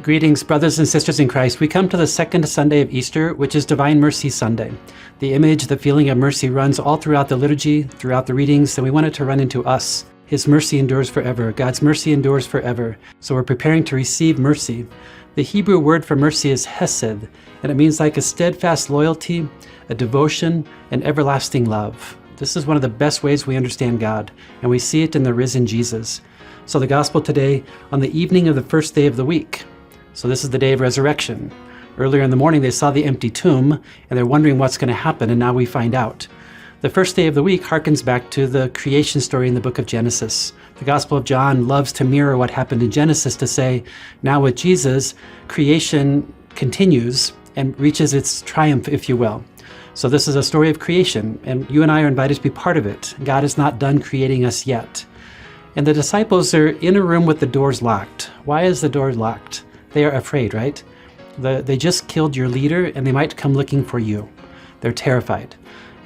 Greetings, brothers and sisters in Christ. We come to the second Sunday of Easter, which is Divine Mercy Sunday. The image, the feeling of mercy runs all throughout the liturgy, throughout the readings, and we want it to run into us. His mercy endures forever. God's mercy endures forever. So we're preparing to receive mercy. The Hebrew word for mercy is hesed, and it means like a steadfast loyalty, a devotion, an everlasting love. This is one of the best ways we understand God, and we see it in the risen Jesus. So the gospel today, on the evening of the first day of the week. So this is the day of resurrection. Earlier in the morning, they saw the empty tomb, and they're wondering what's going to happen, and now we find out. The first day of the week harkens back to the creation story in the book of Genesis. The Gospel of John loves to mirror what happened in Genesis to say, now with Jesus, creation continues and reaches its triumph, if you will. So this is a story of creation, and you and I are invited to be part of it. God is not done creating us yet. And the disciples are in a room with the doors locked. Why is the door locked? They are afraid, right? They just killed your leader, and they might come looking for you. They're terrified.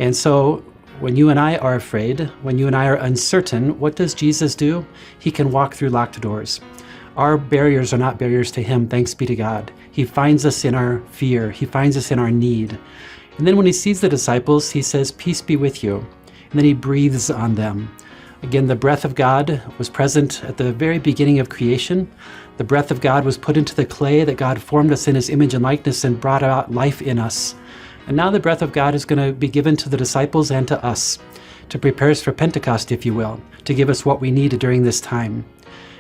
And so when you and I are afraid, when you and I are uncertain, what does Jesus do? He can walk through locked doors. Our barriers are not barriers to him, thanks be to God. He finds us in our fear. He finds us in our need. And then when he sees the disciples, he says, "Peace be with you." And then he breathes on them. Again, the breath of God was present at the very beginning of creation. The breath of God was put into the clay that God formed us in his image and likeness and brought out life in us. And now the breath of God is going to be given to the disciples and to us to prepare us for Pentecost, if you will, to give us what we need during this time.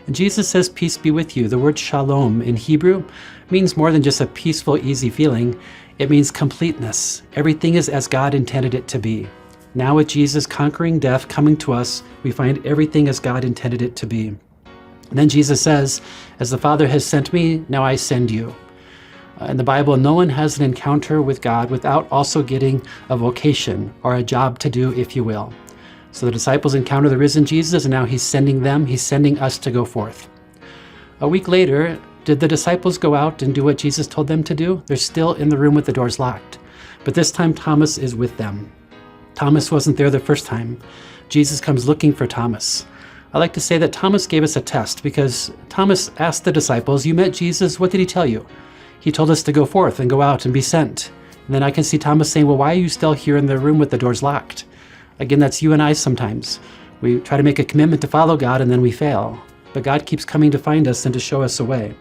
And Jesus says, "Peace be with you." The word shalom in Hebrew means more than just a peaceful, easy feeling. It means completeness. Everything is as God intended it to be. Now with Jesus conquering death, coming to us, we find everything as God intended it to be. And then Jesus says, "As the Father has sent me, now I send you." In the Bible, no one has an encounter with God without also getting a vocation or a job to do, if you will. So the disciples encounter the risen Jesus, and now he's sending them, he's sending us to go forth. A week later, did the disciples go out and do what Jesus told them to do? They're still in the room with the doors locked. But this time Thomas is with them. Thomas wasn't there the first time. Jesus comes looking for Thomas. I like to say that Thomas gave us a test because Thomas asked the disciples, "You met Jesus, what did he tell you?" "He told us to go forth and go out and be sent." And then I can see Thomas saying, "Well, why are you still here in the room with the doors locked?" Again, that's you and I sometimes. We try to make a commitment to follow God and then we fail. But God keeps coming to find us and to show us a way.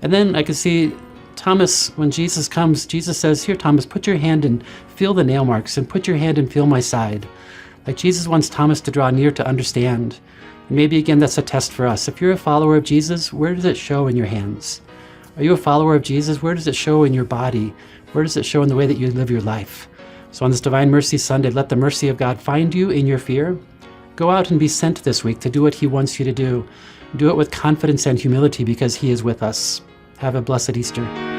And then I can see Thomas, when Jesus comes, Jesus says, "Here, Thomas, put your hand and feel the nail marks, and put your hand and feel my side." Like Jesus wants Thomas to draw near to understand. And maybe again, that's a test for us. If you're a follower of Jesus, where does it show in your hands? Are you a follower of Jesus? Where does it show in your body? Where does it show in the way that you live your life? So on this Divine Mercy Sunday, let the mercy of God find you in your fear. Go out and be sent this week to do what he wants you to do. Do it with confidence and humility because he is with us. Have a blessed Easter.